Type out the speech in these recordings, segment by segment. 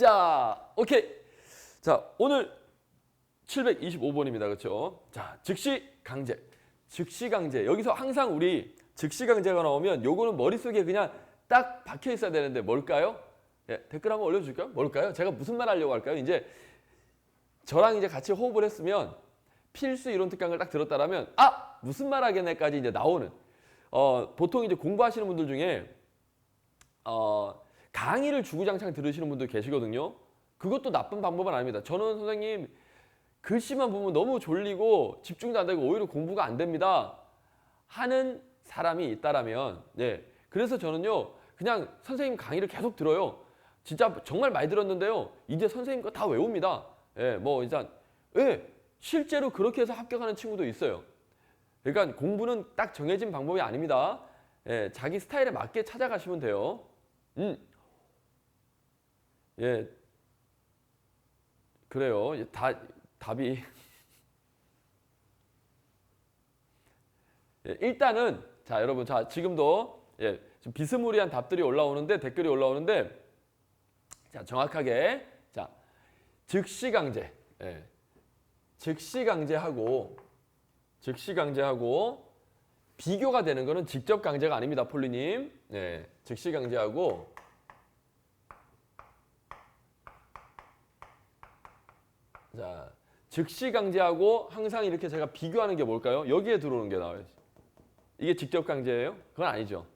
자, 오케이. 자, 오늘 725번입니다. 그렇죠? 자, 즉시 강제. 즉시 강제. 여기서 항상 우리 즉시 강제가 나오면 요거는 머릿속에 그냥 딱 박혀 있어야 되는데 뭘까요? 예, 댓글 한번 올려줄까요? 뭘까요? 제가 무슨 말 하려고 할까요? 이제 저랑 이제 같이 호흡을 했으면 필수 이론 특강을 딱 들었다라면 아! 무슨 말 하겠네까지 이제 나오는 보통 이제 공부하시는 분들 중에 강의를 주구장창 들으시는 분들 계시거든요. 그것도 나쁜 방법은 아닙니다. 저는 선생님 글씨만 보면 너무 졸리고 집중도 안 되고 오히려 공부가 안 됩니다 하는 사람이 있다라면 네. 그래서 저는요 그냥 선생님 강의를 계속 들어요. 진짜 정말 많이 들었는데요. 이제 선생님 거 다 외웁니다. 예, 뭐 일단 예, 실제로 그렇게 해서 합격하는 친구도 있어요. 그러니까 공부는 딱 정해진 방법이 아닙니다. 예, 자기 스타일에 맞게 찾아가시면 돼요. 예, 그래요. 답이 예, 일단은 자 여러분 자 지금도 예, 좀 비스무리한 답들이 올라오는데 댓글이 올라오는데 자 정확하게 자 즉시 강제 예, 즉시 강제하고 비교가 되는 거는 직접 강제가 아닙니다. 폴리님 네, 즉시 강제하고 자 즉시 강제하고 항상 이렇게 제가 비교하는 게 뭘까요? 여기에 들어오는 게 나와야지. 이게 직접 강제예요? 그건 아니죠.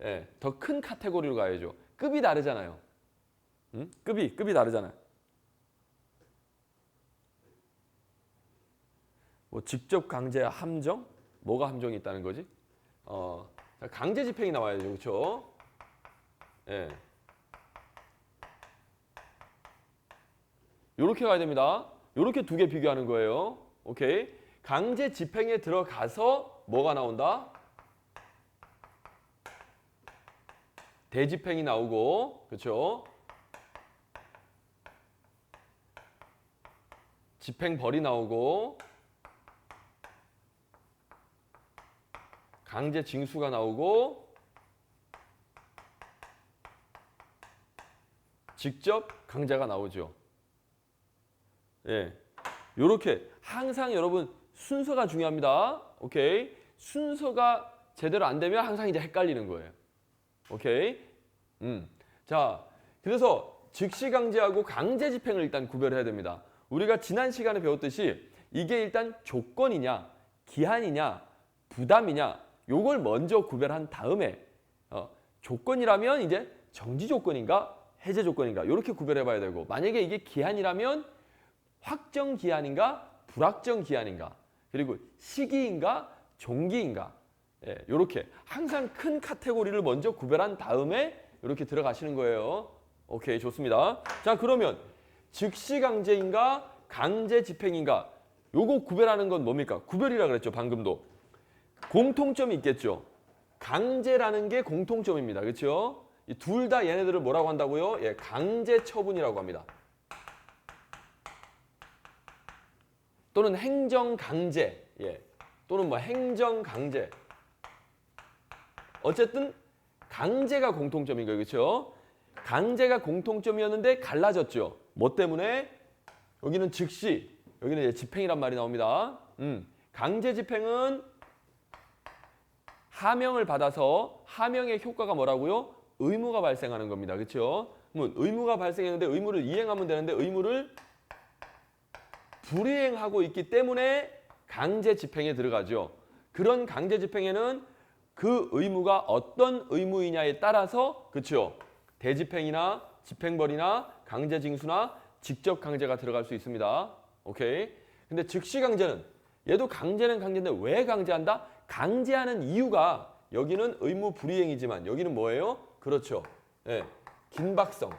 예, 더 큰 카테고리로 가야죠. 급이 다르잖아요. 응? 급이 다르잖아요. 뭐 직접 강제 함정? 뭐가 함정이 있다는 거지? 강제 집행이 나와야죠. 그렇죠? 예. 요렇게 가야 됩니다. 요렇게 두 개 비교하는 거예요. 오케이. 강제 집행에 들어가서 뭐가 나온다? 대집행이 나오고, 그렇죠? 집행벌이 나오고, 강제 징수가 나오고, 직접 강제가 나오죠. 예, 요렇게 항상 여러분 순서가 중요합니다. 오케이, 순서가 제대로 안 되면 항상 이제 헷갈리는 거예요. 오케이, 자, 그래서 즉시 강제하고 강제 집행을 일단 구별해야 됩니다. 우리가 지난 시간에 배웠듯이 이게 일단 조건이냐, 기한이냐, 부담이냐, 요걸 먼저 구별한 다음에 조건이라면 이제 정지 조건인가, 해제 조건인가 이렇게 구별해봐야 되고 만약에 이게 기한이라면 확정 기한인가 불확정 기한인가 그리고 시기인가 종기인가 이렇게 항상 큰 카테고리를 먼저 구별한 다음에 이렇게 들어가시는 거예요. 오케이 좋습니다. 자 그러면 즉시 강제인가 강제 집행인가 요거 구별하는 건 뭡니까? 구별이라 그랬죠. 방금도. 공통점이 있겠죠. 강제라는 게 공통점입니다. 그렇죠? 둘 다 얘네들을 뭐라고 한다고요? 예, 강제 처분이라고 합니다. 또는 행정강제, 예. 또는 뭐 행정강제. 어쨌든 강제가 공통점인 거예요. 그렇죠? 강제가 공통점이었는데 갈라졌죠. 뭐 때문에? 여기는 즉시, 여기는 이제 집행이란 말이 나옵니다. 강제 집행은 하명을 받아서 하명의 효과가 뭐라고요? 의무가 발생하는 겁니다. 그렇죠? 의무가 발생했는데 의무를 이행하면 되는데 의무를 불이행하고 있기 때문에 강제 집행에 들어가죠. 그런 강제 집행에는 그 의무가 어떤 의무이냐에 따라서 그렇죠. 대집행이나 집행벌이나 강제 징수나 직접 강제가 들어갈 수 있습니다. 오케이. 근데 즉시 강제는 얘도 강제는 강제인데 왜 강제한다? 강제하는 이유가 여기는 의무 불이행이지만 여기는 뭐예요? 그렇죠. 예. 긴박성,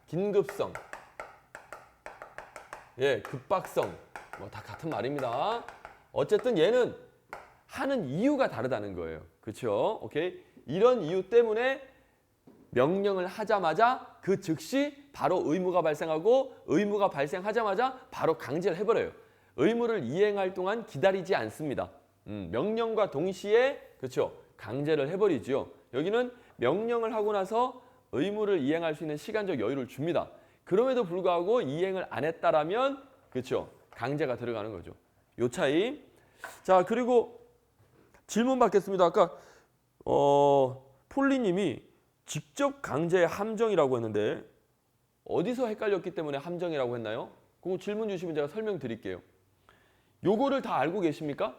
긴급성, 예, 급박성 뭐 다 같은 말입니다. 어쨌든 얘는 하는 이유가 다르다는 거예요. 그렇죠? 오케이. 이런 이유 때문에 명령을 하자마자 그 즉시 바로 의무가 발생하고 의무가 발생하자마자 바로 강제를 해버려요. 의무를 이행할 동안 기다리지 않습니다. 명령과 동시에 그렇죠. 강제를 해버리죠. 여기는 명령을 하고 나서 의무를 이행할 수 있는 시간적 여유를 줍니다. 그럼에도 불구하고 이행을 안 했다라면 그렇죠. 강제가 들어가는 거죠. 요 차이. 자, 그리고 질문 받겠습니다. 아까 폴리님이 직접 강제의 함정이라고 했는데 어디서 헷갈렸기 때문에 함정이라고 했나요? 그거 질문 주시면 제가 설명드릴게요. 요거를 다 알고 계십니까?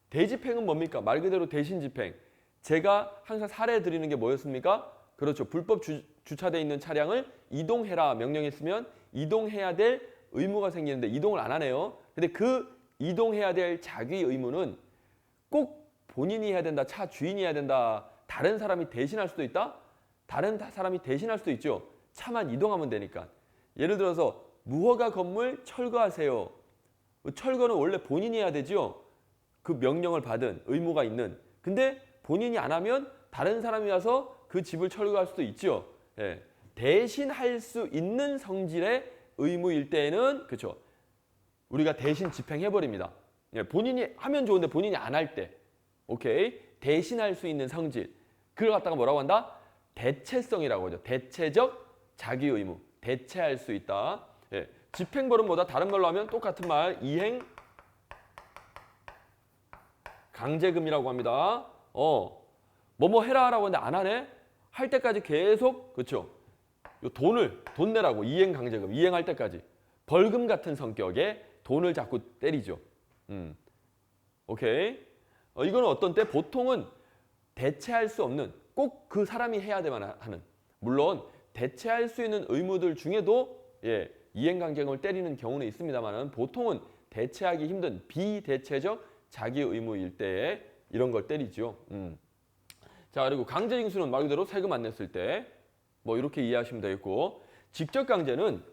대집행은 뭡니까? 말 그대로 대신 집행. 제가 항상 사례 드리는 게 뭐였습니까? 그렇죠. 불법 주차되어 있는 차량을 이동해라 명령했으면 이동해야 될 의무가 생기는데 이동을 안 하네요. 근데 그 이동해야 될 자기 의무는 꼭 본인이 해야 된다. 차 주인이 해야 된다. 다른 사람이 대신할 수도 있다? 다른 사람이 대신할 수도 있죠. 차만 이동하면 되니까. 예를 들어서 무허가 건물 철거하세요. 철거는 원래 본인이 해야 되죠. 그 명령을 받은 의무가 있는. 근데 본인이 안 하면 다른 사람이 와서 그 집을 철거할 수도 있죠. 예. 대신 할 수 있는 성질의 의무일 때에는 그렇죠. 우리가 대신 집행해 버립니다. 예. 본인이 하면 좋은데 본인이 안 할 때. 오케이. 대신할 수 있는 성질. 그걸 갖다가 뭐라고 한다? 대체성이라고 하죠. 대체적 자기 의무. 대체할 수 있다. 예. 집행벌은 다른 말로 하면 똑같은 말. 이행 강제금이라고 합니다. 뭐뭐 해라라고 하는데 안 하네? 할 때까지 계속 그렇죠. 요 돈 내라고 이행 강제금 이행할 때까지 벌금 같은 성격의 돈을 자꾸 때리죠. 오케이. 이거는 어떤 때 보통은 대체할 수 없는 꼭 그 사람이 해야 되만 하는 물론 대체할 수 있는 의무들 중에도 예, 이행 강제금을 때리는 경우는 있습니다만은 보통은 대체하기 힘든 비대체적 자기 의무일 때에 이런 걸 때리죠. 자, 그리고 강제징수는 말 그대로 세금 안 냈을 때 뭐 이렇게 이해하시면 되겠고 직접 강제는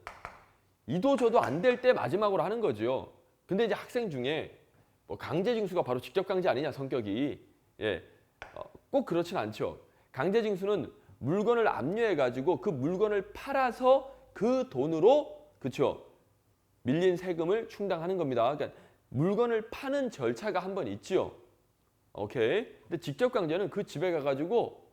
이도저도 안 될 때 마지막으로 하는 거죠. 근데 이제 학생 중에 뭐 강제징수가 바로 직접 강제 아니냐 성격이 예, 꼭 그렇진 않죠. 강제징수는 물건을 압류해 가지고 그 물건을 팔아서 그 돈으로 그렇죠 밀린 세금을 충당하는 겁니다. 그러니까 물건을 파는 절차가 한 번 있죠. 오케이. 근데 직접 강제는 그 집에 가가지고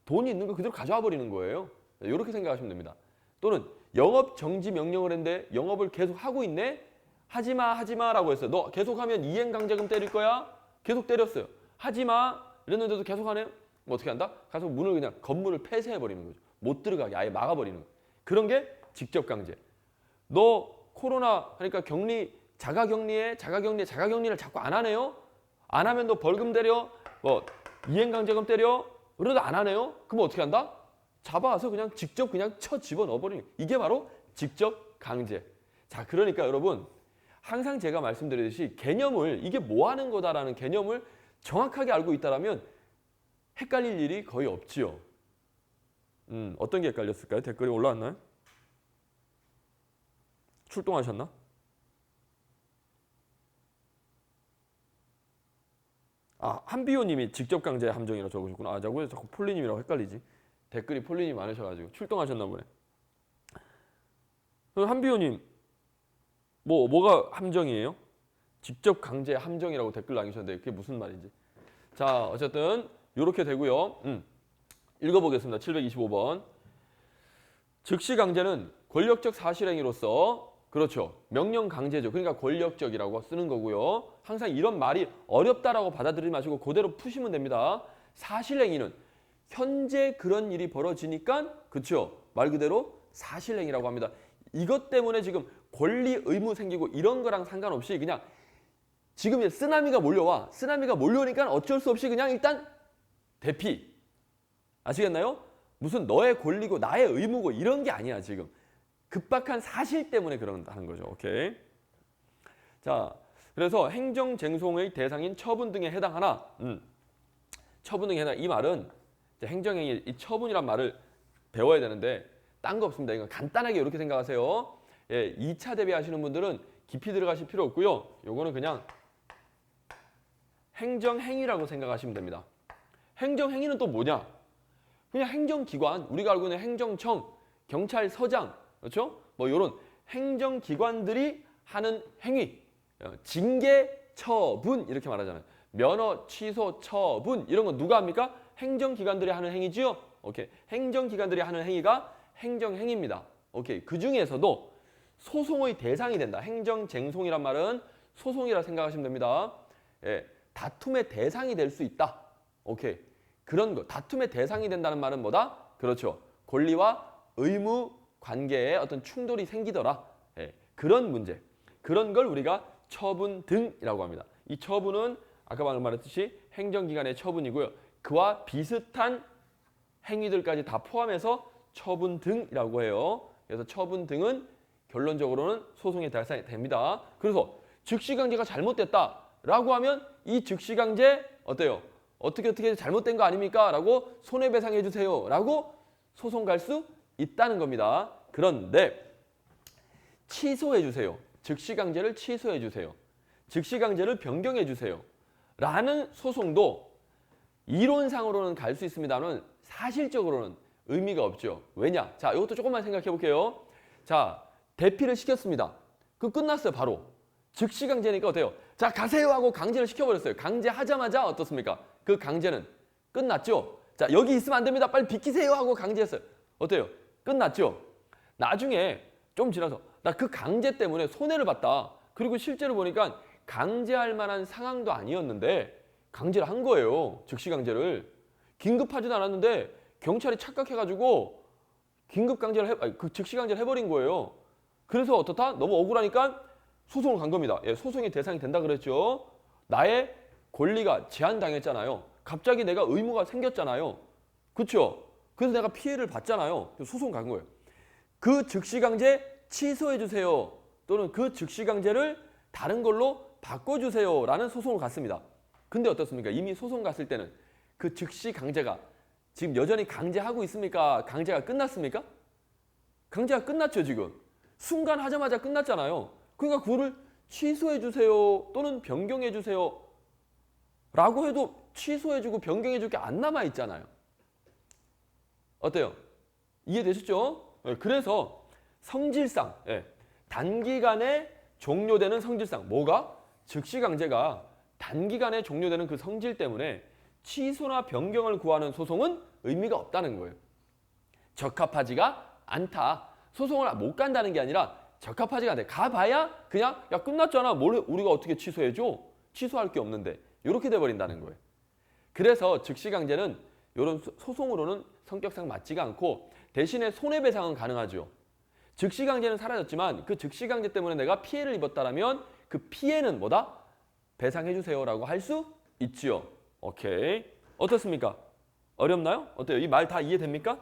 돈이 있는 거 그대로 가져와 버리는 거예요. 이렇게 생각하시면 됩니다. 또는 영업 정지 명령을 했는데 영업을 계속 하고 있네. 하지마라고 했어요. 너 계속하면 이행 강제금 때릴 거야. 계속 때렸어요. 하지마 이랬는데도 계속 하네요. 뭐 어떻게 한다? 가서 문을 그냥 건물을 폐쇄해 버리는 거죠. 못 들어가게 아예 막아 버리는 거예요. 그런 게 직접 강제. 너 코로나 그러니까 자가격리를 자꾸 안 하네요. 안 하면 너 벌금 때려, 이행 강제금 때려. 그래도 안 하네요. 그럼 어떻게 한다? 잡아와서 그냥 직접 그냥 쳐 집어 넣어버리는 거예요. 이게 바로 직접 강제. 자, 그러니까 여러분 항상 제가 말씀드리듯이 개념을 이게 뭐 하는 거다라는 개념을 정확하게 알고 있다라면 헷갈릴 일이 거의 없지요. 어떤 게 헷갈렸을까요? 댓글이 올라왔나요? 출동하셨나? 한비호님이 직접 강제 함정이라고 적으셨구나. 왜 자꾸 폴리님이라고 헷갈리지? 댓글이 폴리님 많으셔가지고 출동하셨나 보네. 한비호님, 뭐가 함정이에요? 직접 강제 함정이라고 댓글 남기셨는데 그게 무슨 말인지. 자, 어쨌든 이렇게 되고요. 읽어보겠습니다. 725번. 즉시 강제는 권력적 사실행위로서 그렇죠. 명령 강제죠. 그러니까 권력적이라고 쓰는 거고요. 항상 이런 말이 어렵다라고 받아들이지 마시고 그대로 푸시면 됩니다. 사실행위는 현재 그런 일이 벌어지니까 그렇죠. 말 그대로 사실행위라고 합니다. 이것 때문에 지금 권리 의무 생기고 이런 거랑 상관없이 그냥 지금 쓰나미가 몰려와. 쓰나미가 몰려오니까 어쩔 수 없이 그냥 일단 대피. 아시겠나요? 무슨 너의 권리고 나의 의무고 이런 게 아니야 지금. 급박한 사실 때문에 그런다는 거죠. 오케이. 자, 그래서 행정쟁송의 대상인 처분 등에 해당하나. 처분 등에 해당. 이 말은 행정행위, 이 처분이란 말을 배워야 되는데 딴 거 없습니다. 이거 간단하게 이렇게 생각하세요. 예, 2차 대비하시는 분들은 깊이 들어가실 필요 없고요. 요거는 그냥 행정행위라고 생각하시면 됩니다. 행정행위는 또 뭐냐? 그냥 행정기관, 우리가 알고 있는 행정청, 경찰서장, 그렇죠? 뭐 이런 행정기관들이 하는 행위, 징계, 처분 이렇게 말하잖아요. 면허, 취소, 처분 이런 건 누가 합니까? 행정기관들이 하는 행위지요. 오케이. 행정기관들이 하는 행위가 행정행위입니다. 오케이. 그 중에서도 소송의 대상이 된다. 행정쟁송이란 말은 소송이라 생각하시면 됩니다. 예, 다툼의 대상이 될 수 있다. 오케이. 그런 거. 다툼의 대상이 된다는 말은 뭐다? 그렇죠. 권리와 의무 관계에 어떤 충돌이 생기더라. 예, 그런 문제. 그런 걸 우리가 처분 등이라고 합니다. 이 처분은 아까 방금 말했듯이 행정기관의 처분이고요. 그와 비슷한 행위들까지 다 포함해서 처분 등이라고 해요. 그래서 처분 등은 결론적으로는 소송의 대상이 됩니다. 그래서 즉시강제가 잘못됐다라고 하면 이 즉시강제 어때요? 어떻게 잘못된 거 아닙니까? 라고 손해배상해 주세요. 라고 소송 갈 수 있다는 겁니다. 그런데 취소해 주세요. 즉시강제를 취소해 주세요. 즉시강제를 변경해 주세요. 라는 소송도 이론상으로는 갈 수 있습니다만 사실적으로는 의미가 없죠. 왜냐? 자, 이것도 조금만 생각해 볼게요. 자, 대피를 시켰습니다. 그 끝났어요, 바로. 즉시강제니까 어때요? 자, 가세요 하고 강제를 시켜버렸어요. 강제하자마자 어떻습니까? 그 강제는 끝났죠? 자, 여기 있으면 안 됩니다. 빨리 비키세요 하고 강제했어요. 어때요? 끝났죠? 나중에 좀 지나서 나 그 강제 때문에 손해를 봤다. 그리고 실제로 보니까 강제할 만한 상황도 아니었는데 강제를 한 거예요. 즉시강제를. 긴급하지도 않았는데 경찰이 착각해가지고 그 즉시강제를 해버린 거예요. 그래서 어떻다? 너무 억울하니까 소송을 간 겁니다. 예, 소송의 대상이 된다 그랬죠. 나의 권리가 제한당했잖아요. 갑자기 내가 의무가 생겼잖아요. 그렇죠? 그래서 내가 피해를 봤잖아요. 소송 간 거예요. 그 즉시강제 취소해 주세요. 또는 그 즉시강제를 다른 걸로 바꿔주세요. 라는 소송을 갔습니다. 근데 어떻습니까? 이미 소송 갔을 때는 그 즉시강제가 지금 여전히 강제하고 있습니까? 강제가 끝났습니까? 강제가 끝났죠, 지금. 순간 하자마자 끝났잖아요. 그러니까 그거를 취소해 주세요. 또는 변경해 주세요. 라고 해도 취소해주고 변경해줄 게 안 남아 있잖아요. 어때요? 이해되셨죠? 네, 그래서 성질상 단기간에 종료되는 성질상 뭐가? 즉시강제가 단기간에 종료되는 그 성질 때문에 취소나 변경을 구하는 소송은 의미가 없다는 거예요. 적합하지가 않다. 소송을 못 간다는 게 아니라 적합하지가 않다. 가봐야 그냥 야 끝났잖아. 뭘 우리가 어떻게 취소해줘? 취소할 게 없는데. 이렇게 돼버린다는 거예요. 그래서 즉시강제는 이런 소송으로는 성격상 맞지가 않고 대신에 손해배상은 가능하죠. 즉시강제는 사라졌지만 그 즉시강제 때문에 내가 피해를 입었다면 그 피해는 뭐다? 배상해주세요라고 할 수 있지요. 오케이. 어떻습니까? 어렵나요? 어때요? 이 말 다 이해됩니까?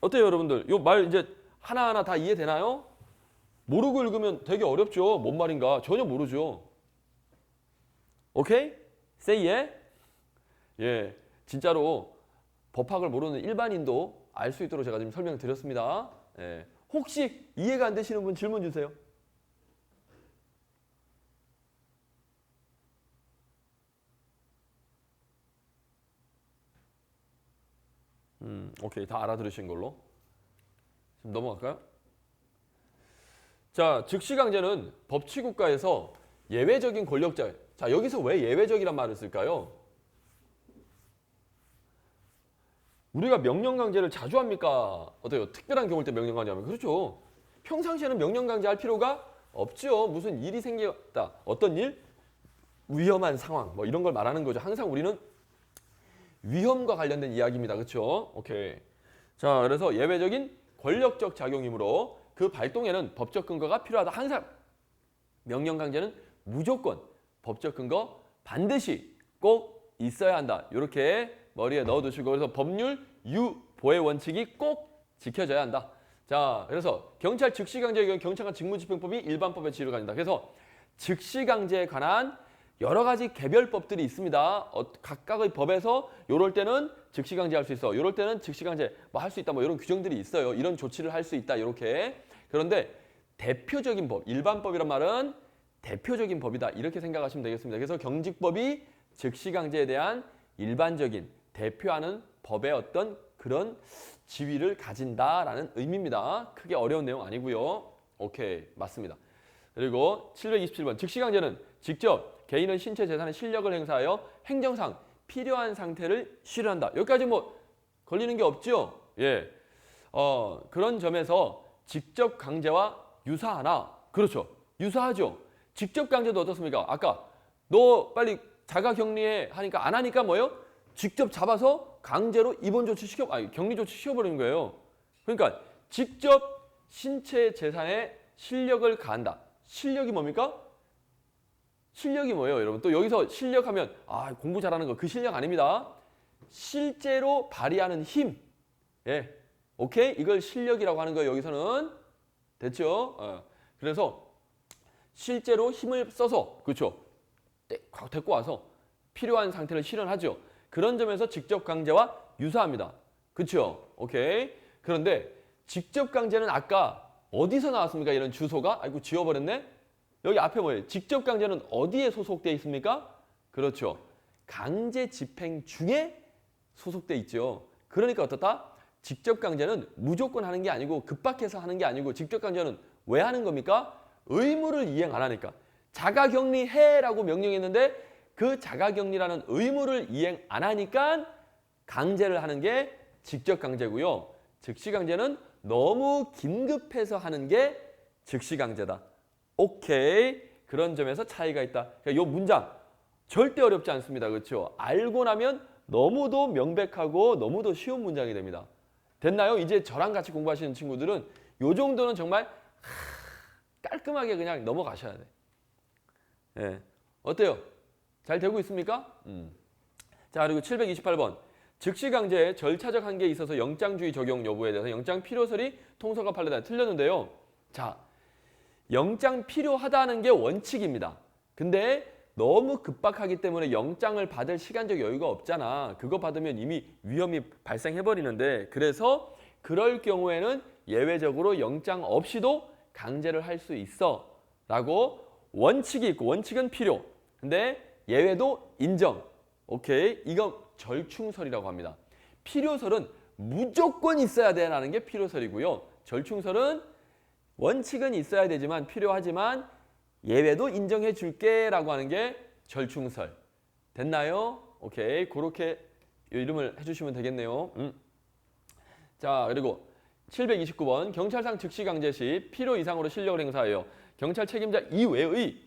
어때요, 여러분들? 이 말 이제 하나하나 다 이해되나요? 모르고 읽으면 되게 어렵죠. 뭔 말인가? 전혀 모르죠. 오케이? Say yeah? 예, 진짜로 법학을 모르는 일반인도 알 수 있도록 제가 지금 설명을 드렸습니다. 예, 혹시 이해가 안 되시는 분 질문 주세요. 오케이. 다 알아들으신 걸로. 지금 넘어갈까요? 자, 즉시강제는 법치국가에서 예외적인 권력자. 자, 여기서 왜 예외적이란 말을 쓸까요? 우리가 명령강제를 자주 합니까? 어때요? 특별한 경우일 때 명령강제하면. 그렇죠. 평상시에는 명령강제할 필요가 없죠. 무슨 일이 생겼다. 어떤 일? 위험한 상황. 뭐 이런 걸 말하는 거죠. 항상 우리는 위험과 관련된 이야기입니다. 그렇죠? 오케이. 자, 그래서 예외적인 권력적 작용이므로 그 발동에는 법적 근거가 필요하다. 항상 명령강제는 무조건 법적 근거 반드시 꼭 있어야 한다. 이렇게 머리에 넣어두시고 그래서 법률 유보의 원칙이 꼭 지켜져야 한다. 자, 그래서 경찰 즉시강제의 경우 경찰관 직무집행법이 일반법의 지위를 가진다. 그래서 즉시강제에 관한 여러 가지 개별법들이 있습니다. 각각의 법에서 이럴 때는 즉시강제할 수 있어. 이럴 때는 즉시강제 뭐 할 수 있다. 뭐 이런 규정들이 있어요. 이런 조치를 할 수 있다. 이렇게. 그런데 대표적인 법, 일반법이란 말은 대표적인 법이다. 이렇게 생각하시면 되겠습니다. 그래서 경직법이 즉시강제에 대한 일반적인 대표하는 법의 어떤 그런 지위를 가진다라는 의미입니다. 크게 어려운 내용 아니고요. 오케이, 맞습니다. 그리고 727번 즉시강제는 직접 개인은 신체 재산의 실력을 행사하여 행정상 필요한 상태를 실현한다. 여기까지 뭐 걸리는 게 없죠? 예. 그런 점에서 직접 강제와 유사하나? 그렇죠. 유사하죠. 직접 강제도 어떻습니까? 아까 너 빨리 자가 격리해 하니까 안 하니까 뭐예요? 직접 잡아서 강제로 입원 조치 격리 조치 시켜버리는 거예요. 그러니까 직접 신체 재산의 실력을 가한다. 실력이 뭡니까? 실력이 뭐예요, 여러분? 또 여기서 실력하면 공부 잘하는 거 그 실력 아닙니다. 실제로 발휘하는 힘. 예. 오케이? 이걸 실력이라고 하는 거예요, 여기서는. 됐죠? 그래서 실제로 힘을 써서 그렇죠. 데리고 와서 필요한 상태를 실현하죠. 그런 점에서 직접 강제와 유사합니다. 그렇죠? 오케이. 그런데 직접 강제는 아까 어디서 나왔습니까? 이런 주소가? 아이고 지워버렸네. 여기 앞에 뭐예요? 직접 강제는 어디에 소속되어 있습니까? 그렇죠. 강제 집행 중에 소속돼 있죠. 그러니까 어떻다? 직접 강제는 무조건 하는 게 아니고 급박해서 하는 게 아니고 직접 강제는 왜 하는 겁니까? 의무를 이행 안 하니까. 자가격리해라고 명령했는데 그 자가격리라는 의무를 이행 안 하니까 강제를 하는 게 직접 강제고요. 즉시 강제는 너무 긴급해서 하는 게 즉시 강제다. 오케이. 그런 점에서 차이가 있다. 그러니까 이 문장 절대 어렵지 않습니다. 그렇죠? 알고 나면 너무도 명백하고 너무도 쉬운 문장이 됩니다. 됐나요? 이제 저랑 같이 공부하시는 친구들은 이 정도는 정말 깔끔하게 그냥 넘어가셔야 돼. 네. 어때요? 잘 되고 있습니까? 자, 그리고 728번. 즉시 강제의 절차적 한계에 있어서 영장주의 적용 여부에 대해서 영장 필요설이 통서가 판례단에 틀렸는데요. 자, 영장 필요하다는 게 원칙입니다. 근데 너무 급박하기 때문에 영장을 받을 시간적 여유가 없잖아. 그거 받으면 이미 위험이 발생해버리는데 그래서 그럴 경우에는 예외적으로 영장 없이도 강제를 할 수 있어 라고 원칙이 있고 원칙은 필요. 근데 예외도 인정. 오케이. 이거 절충설이라고 합니다. 필요설은 무조건 있어야 되라는 게 필요설이고요. 절충설은 원칙은 있어야 되지만 필요하지만 예외도 인정해 줄게 라고 하는 게 절충설. 됐나요? 오케이. 그렇게 이름을 해주시면 되겠네요. 자, 그리고 729번. 경찰상 즉시 강제 시 필요 이상으로 실력을 행사하여 경찰 책임자 이외의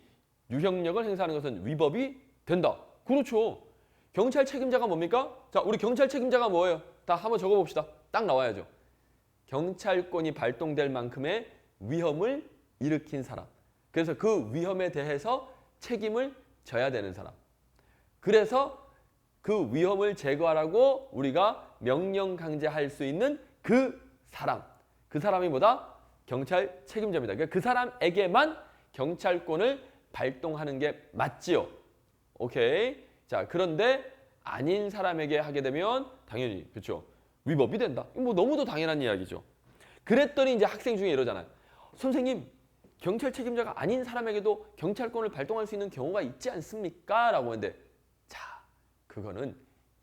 유형력을 행사하는 것은 위법이 된다. 그렇죠. 경찰 책임자가 뭡니까? 자, 우리 경찰 책임자가 뭐예요? 다 한번 적어봅시다. 딱 나와야죠. 경찰권이 발동될 만큼의 위험을 일으킨 사람. 그래서 그 위험에 대해서 책임을 져야 되는 사람. 그래서 그 위험을 제거하라고 우리가 명령 강제할 수 있는 그 사람. 그 사람이 뭐다? 경찰 책임자입니다. 그러니까 그 사람에게만 경찰권을 발동하는 게 맞지요. 오케이. 자, 그런데 아닌 사람에게 하게 되면 당연히 그렇죠. 위법이 된다. 뭐 너무도 당연한 이야기죠. 그랬더니 이제 학생 중에 이러잖아요. 선생님, 경찰 책임자가 아닌 사람에게도 경찰권을 발동할 수 있는 경우가 있지 않습니까? 라고 하는데 자, 그거는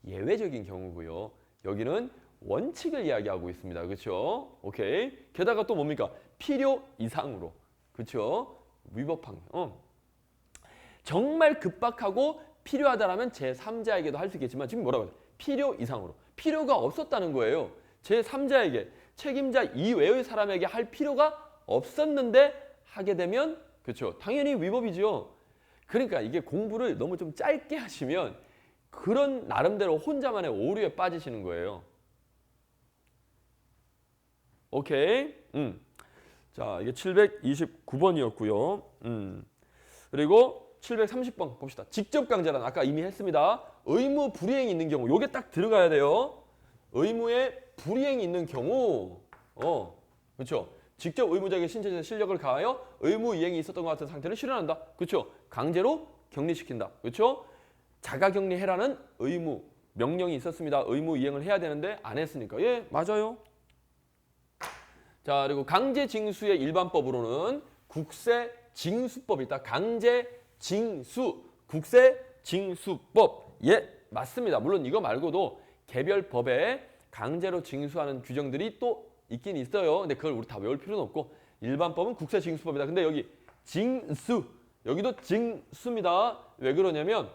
예외적인 경우고요. 여기는 원칙을 이야기하고 있습니다. 그렇죠? 오케이. 게다가 또 뭡니까? 필요 이상으로. 그렇죠? 위법한 정말 급박하고 필요하다라면 제3자에게도 할 수 있겠지만 지금 뭐라고 해요? 필요 이상으로. 필요가 없었다는 거예요. 제3자에게 책임자 이외의 사람에게 할 필요가 없었는데 하게 되면 그렇죠. 당연히 위법이죠. 그러니까 이게 공부를 너무 좀 짧게 하시면 그런 나름대로 혼자만의 오류에 빠지시는 거예요. 오케이. 자, 이게 729번이었고요. 그리고 730번 봅시다. 직접 강제란 아까 이미 했습니다. 의무 불이행이 있는 경우. 요게 딱 들어가야 돼요. 의무에 불이행이 있는 경우. 그렇죠. 직접 의무자에게 신체적 실력을 가하여 의무 이행이 있었던 것 같은 상태를 실현한다. 그렇죠. 강제로 격리시킨다. 그렇죠. 자가격리해라는 의무, 명령이 있었습니다. 의무 이행을 해야 되는데 안 했으니까. 예, 맞아요. 자, 그리고 강제징수의 일반법으로는 국세징수법이 있다. 강제징수, 국세징수법. 예, 맞습니다. 물론 이거 말고도 개별 법에 강제로 징수하는 규정들이 또 있긴 있어요. 근데 그걸 우리 다 외울 필요는 없고 일반법은 국세징수법이다. 근데 여기 징수, 여기도 징수입니다. 왜 그러냐면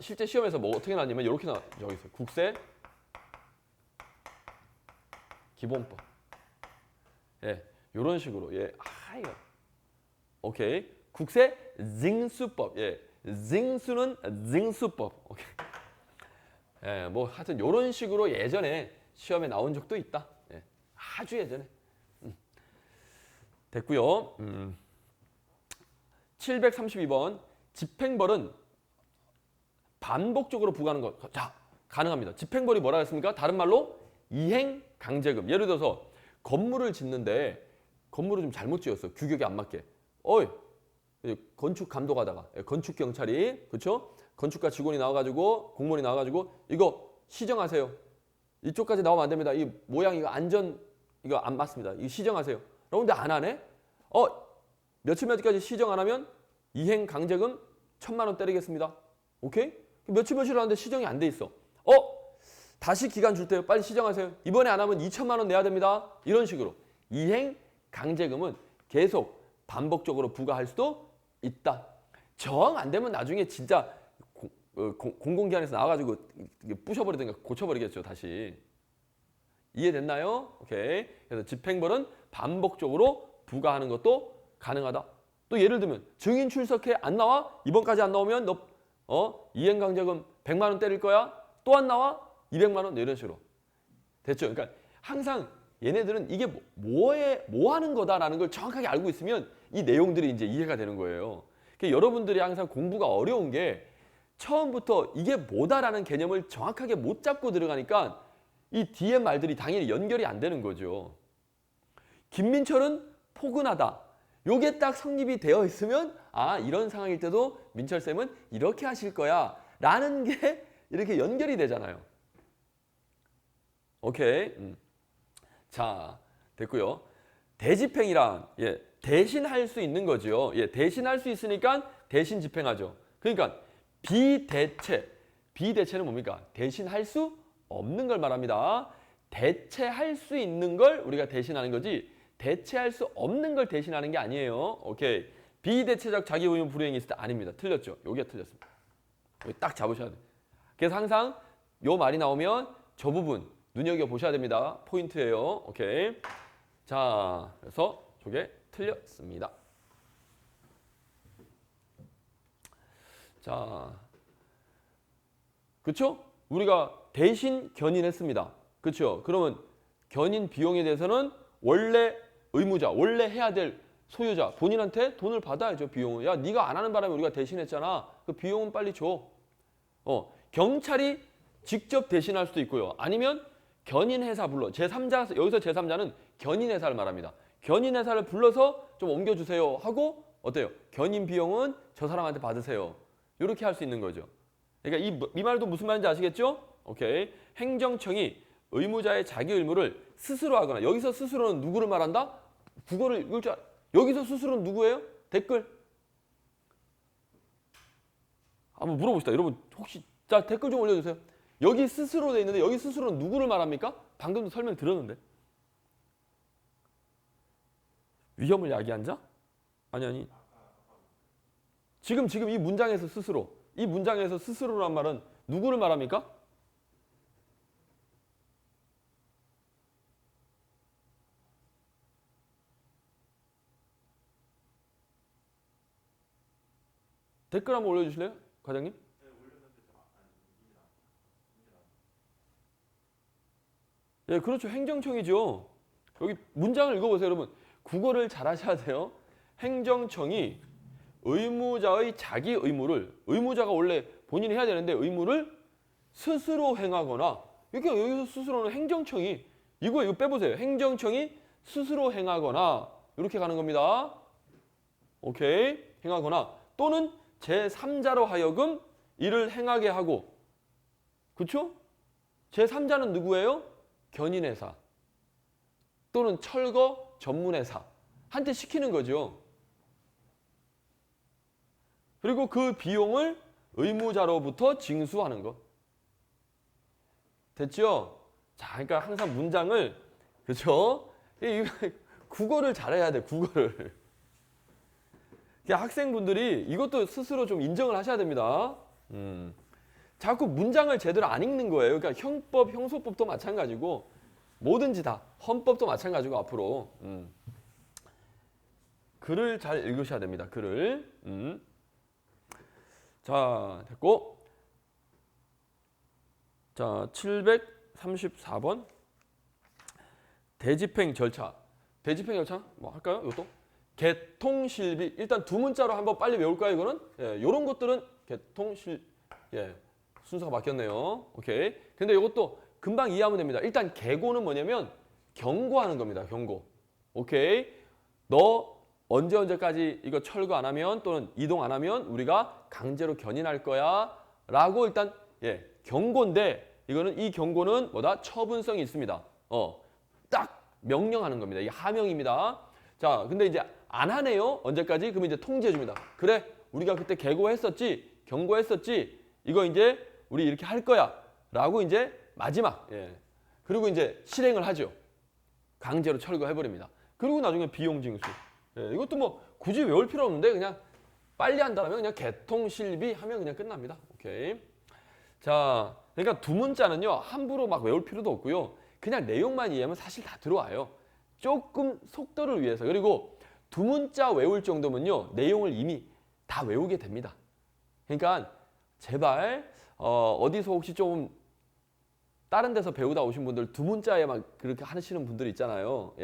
실제 시험에서 뭐 어떻게 나왔냐면 이렇게 여기 있어요. 국세 기본법. 예, 이런 식으로. 예, 이거. 오케이. 국세 징수법. 예, 징수는 징수법. 오케이. 예, 뭐 하여튼 이런 식으로 예전에 시험에 나온 적도 있다. 예, 아주 예전에. 됐고요. 732번 집행벌은 반복적으로 부과하는 것. 자, 가능합니다. 집행벌이 뭐라 했습니까? 다른 말로 이행 강제금. 예를 들어서 건물을 짓는데 건물을 좀 잘못 지었어. 규격에 안 맞게. 어이, 건축 감독하다가 건축 경찰이 그렇죠? 건축가 직원이 나와가지고 공무원이 나와가지고 이거 시정하세요. 이쪽까지 나오면 안 됩니다. 이 모양 이거 안전 이거 안 맞습니다. 이거 시정하세요. 그런데 안 하네? 며칠 며칠까지 시정 안 하면 이행 강제금 1,000만 원 때리겠습니다. 오케이? 며칠 하는데 시정이 안 돼 있어. 다시 기간 줄 때요. 빨리 시정하세요. 이번에 안 하면 2,000만 원 내야 됩니다. 이런 식으로 이행 강제금은 계속 반복적으로 부과할 수도 있다. 정 안 되면 나중에 진짜 공공기관에서 나와가지고 부셔버리든가 고쳐버리겠죠. 다시. 이해됐나요? 오케이. 그래서 집행벌은 반복적으로 부과하는 것도 가능하다. 또 예를 들면 증인 출석해 안 나와? 이번까지 안 나오면 너 이행강제금 100만 원 때릴 거야? 또 안 나와? 200만 원? 이런 식으로. 됐죠? 그러니까 항상 얘네들은 이게 뭐 하는 거다라는 걸 정확하게 알고 있으면 이 내용들이 이제 이해가 되는 거예요. 그러니까 여러분들이 항상 공부가 어려운 게 처음부터 이게 뭐다라는 개념을 정확하게 못 잡고 들어가니까 이 뒤에 말들이 당연히 연결이 안 되는 거죠. 김민철은 포근하다. 요게 딱 성립이 되어 있으면 이런 상황일 때도 민철쌤은 이렇게 하실 거야 라는 게 이렇게 연결이 되잖아요. 오케이. 자, 됐고요. 대집행이란 대신할 수 있는 거죠. 대신할 수 있으니까 대신 집행하죠. 그러니까 비대체는 뭡니까? 대신할 수 없는 걸 말합니다. 대체할 수 있는 걸 우리가 대신하는 거지 대체할 수 없는 걸 대신하는 게 아니에요. 오케이. 비대체적 자기 의무 불이행이 있을 때 아닙니다. 틀렸죠. 여기가 틀렸습니다. 여기 딱 잡으셔야 돼요. 그래서 항상 요 말이 나오면 저 부분 눈여겨보셔야 됩니다. 포인트예요. 오케이. 자, 그래서 저게 틀렸습니다. 자, 그쵸? 우리가 대신 견인했습니다. 그쵸? 그러면 견인 비용에 대해서는 원래 의무자, 원래 해야 될 소유자, 본인한테 돈을 받아야죠. 비용은. 야, 네가 안 하는 바람에 우리가 대신했잖아. 그 비용은 빨리 줘. 경찰이 직접 대신할 수도 있고요. 아니면 견인회사 불러. 제3자, 여기서 제3자는 견인회사를 말합니다. 견인회사를 불러서 좀 옮겨주세요 하고 어때요? 견인 비용은 저 사람한테 받으세요. 이렇게 할 수 있는 거죠. 그러니까 이 말도 무슨 말인지 아시겠죠? 오케이. 행정청이 의무자의 자기 의무를 스스로 하거나 여기서 스스로는 누구를 말한다? 국어를 읽을 줄 여기서 스스로는 누구예요? 댓글. 한번 물어봅시다. 여러분 혹시 자 댓글 좀 올려주세요. 여기 스스로 돼 있는데 여기 스스로는 누구를 말합니까? 방금도 설명 들었는데. 위험을 야기한 자? 아니. 지금 이 문장에서 스스로. 이 문장에서 스스로란 말은 누구를 말합니까? 댓글 한번 올려주실래요? 과장님? 예, 그렇죠. 행정청이죠. 여기 문장을 읽어보세요, 여러분. 국어를 잘 하셔야 돼요. 행정청이 의무자의 자기 의무를, 의무자가 원래 본인이 해야 되는데 의무를 스스로 행하거나, 이렇게 여기서 스스로는 행정청이, 이거 빼보세요. 행정청이 스스로 행하거나, 이렇게 가는 겁니다. 오케이. 행하거나, 또는 제3자로 하여금 이를 행하게 하고, 그쵸? 제3자는 누구예요? 견인회사 또는 철거 전문회사 한테 시키는 거죠. 그리고 그 비용을 의무자로부터 징수하는 것. 됐죠? 자, 그러니까 항상 문장을 그렇죠? 국어를 잘해야 돼. 국어를. 학생분들이 이것도 스스로 좀 인정을 하셔야 됩니다. 자꾸 문장을 제대로 안 읽는 거예요. 그러니까 형법, 형소법도 마찬가지고 뭐든지 다 헌법도 마찬가지고 앞으로 글을 잘 읽으셔야 됩니다. 글을. 자, 됐고. 자, 734번. 대집행 절차. 대집행 절차 뭐 할까요? 이것도 개통실비. 일단 두 문자로 한번 빨리 외울까요? 이거는 이런 것들은 개통실 순서가 바뀌었네요. 오케이. 근데 이것도 금방 이해하면 됩니다. 일단 개고는 뭐냐면 경고하는 겁니다. 경고. 오케이. 너 언제까지 이거 철거 안 하면 또는 이동 안 하면 우리가 강제로 견인할 거야. 라고 일단 경고인데 이거는 이 경고는 뭐다? 처분성이 있습니다. 딱 명령하는 겁니다. 이게 하명입니다. 자, 근데 이제 안 하네요. 언제까지? 그러면 이제 통지해 줍니다. 그래, 우리가 그때 개고했었지, 경고했었지. 이거 이제 우리 이렇게 할 거야. 라고 이제 마지막. 그리고 이제 실행을 하죠. 강제로 철거해 버립니다. 그리고 나중에 비용 징수. 이것도 뭐 굳이 외울 필요 없는데 그냥 빨리 한다면 그냥 개통실비 하면 그냥 끝납니다. 오케이. 자, 그러니까 두 문자는요 함부로 막 외울 필요도 없고요. 그냥 내용만 이해하면 사실 다 들어와요. 조금 속도를 위해서. 그리고 두 문자 외울 정도면요 내용을 이미 다 외우게 됩니다. 그러니까 제발 어디서 혹시 좀 다른 데서 배우다 오신 분들 두 문자에 막 그렇게 하시는 분들 있잖아요.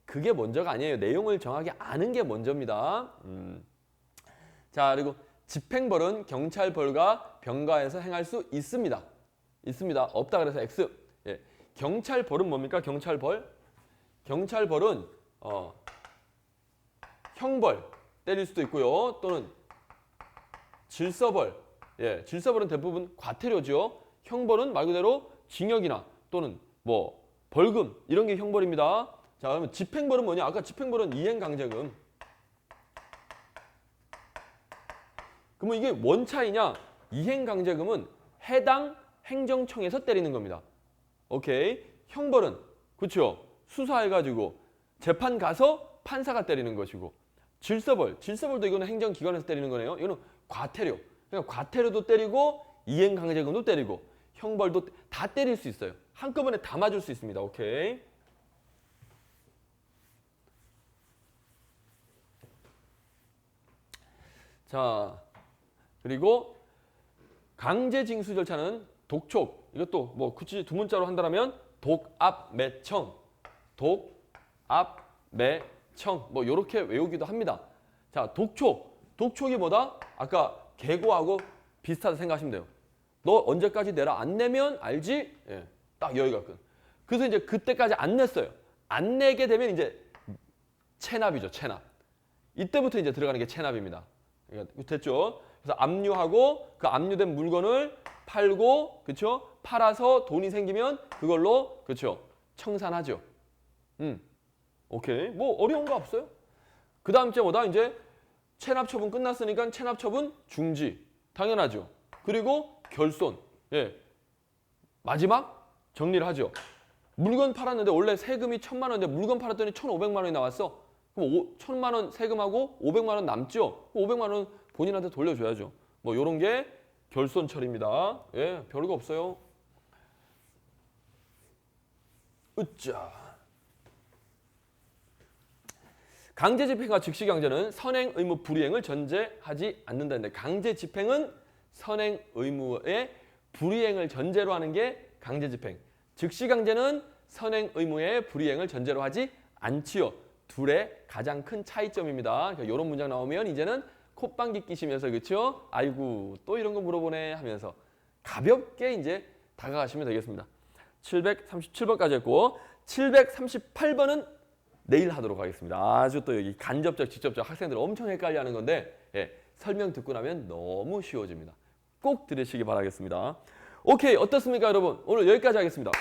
그게 먼저가 아니에요. 내용을 정확히 아는 게 먼저입니다. 자, 그리고 집행벌은 경찰벌과 병가에서 행할 수 있습니다. 있습니다. 없다 그래서 X. 경찰벌은 뭡니까? 경찰벌. 경찰벌은 형벌 때릴 수도 있고요. 또는 질서벌. 질서벌은 대부분 과태료죠. 형벌은 말 그대로 징역이나 또는 뭐 벌금 이런 게 형벌입니다. 자, 그러면 집행벌은 뭐냐? 아까 집행벌은 이행강제금. 그러면 이게 원차이냐? 이행강제금은 해당 행정청에서 때리는 겁니다. 오케이. 형벌은 그렇죠. 수사해가지고 재판 가서 판사가 때리는 것이고 질서벌도 이거는 행정기관에서 때리는 거네요. 이거는 과태료. 그러니까 과태료도 때리고 이행강제금도 때리고 형벌도 다 때릴 수 있어요. 한꺼번에 다 맞을 수 있습니다. 오케이. 자, 그리고 강제징수 절차는 독촉. 이것도 뭐 굳이 두 문자로 한다면 독압매청. 독압매청. 뭐 이렇게 외우기도 합니다. 자, 독촉. 독촉이 뭐다? 아까 개고하고 비슷하다 생각하시면 돼요. 너 언제까지 내라? 안 내면 알지? 딱 여기가 끝. 그래서 이제 그때까지 안 냈어요. 안 내게 되면 이제 체납이죠. 체납. 이때부터 이제 들어가는 게 체납입니다. 됐죠? 그래서 압류하고 그 압류된 물건을 팔고, 그렇죠? 팔아서 돈이 생기면 그걸로, 그렇죠? 청산하죠. 오케이. 뭐 어려운 거 없어요. 그 다음 째 뭐다? 이제 체납 처분 끝났으니까 체납 처분 중지. 당연하죠. 그리고 결손. 마지막 정리를 하죠. 물건 팔았는데 원래 세금이 1,000만 원인데 물건 팔았더니 1,500만 원이 나왔어. 그럼 1,000만 원 세금하고 500만 원 남죠. 500만 원 본인한테 돌려줘야죠. 뭐 이런 게 결손 처리입니다. 별거 없어요. 으짜. 강제 집행과 즉시 강제는 선행 의무 불이행을 전제하지 않는다는데 강제 집행은 선행 의무의 불이행을 전제로 하는 게 강제 집행. 즉시 강제는 선행 의무의 불이행을 전제로 하지 않지요. 둘의 가장 큰 차이점입니다. 그러니까 이런 문장 나오면 이제는 콧방귀 끼시면서 그렇죠? 아이고 또 이런 거 물어보네 하면서 가볍게 이제 다가가시면 되겠습니다. 737번까지 했고 738번은 내일 하도록 하겠습니다. 아주 또 여기 간접적, 직접적 학생들 엄청 헷갈려하는 건데 설명 듣고 나면 너무 쉬워집니다. 꼭 들으시기 바라겠습니다. 오케이, 어떻습니까 여러분? 오늘 여기까지 하겠습니다.